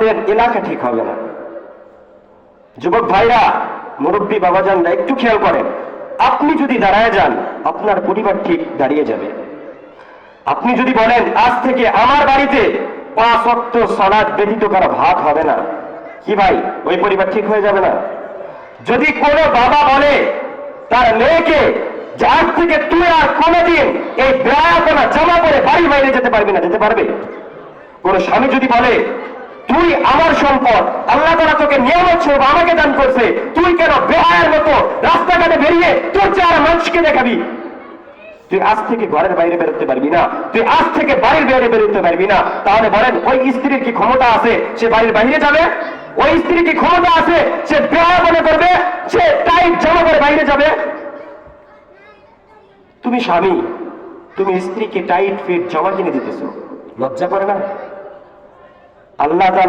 আমাদের এলাকা ঠিক হবে না। যুবক ভাইরা, মুরব্বী বাবাজানরা, একটু খেয়াল করেন, আপনি যদি দাঁড়ায় যান আপনার পরিবার ঠিক দাঁড়িয়ে যাবে। আপনি যদি বলেন আজ থেকে আমার বাড়িতে 5 ওয়াক্ত সালাত ব্যতীত কারো ভাত হবে না, কি ভাই ওই পরিবার ঠিক হয়ে যাবে না? যদি কোনো বাবা বলে তার মেয়েকে যে আজ থেকে তুই আর কোনোদিন এই বেয়াপনা জামা পরে বাড়ির বাইরে যেতে পারবি না, যেতে পারবে? কোন স্বামী যদি বলে তুই আমার সম্পদ, আল্লাহ তাআলা তোকে নিয়ামত স্বরূপ আমাকে দান করছে, তুই কেন বেহায়ার মতো রাস্তাঘাটে বেরিয়ে তোর চেহারা মানুষকে দেখাবি? তুই আজ থেকে ঘরের বাইরে বেরোতে পারবি না, তুই আজ থেকে বাড়ির বাইরে বেরোতে পারবি না। তাহলে বলেন ওই স্ত্রীর কি ক্ষমতা আছে সে বাড়ির বাইরে যাবে? ওই স্ত্রীর কি ক্ষমতা আছে সে বেহায়া মনে করবে, সে টাইট জামা পরে বাইরে যাবে? তুমি স্বামী, তুমি স্ত্রীকে টাইট ফিট জামা কিনে দিতেছো, লজ্জা করে না? আল্লাহ তাআলা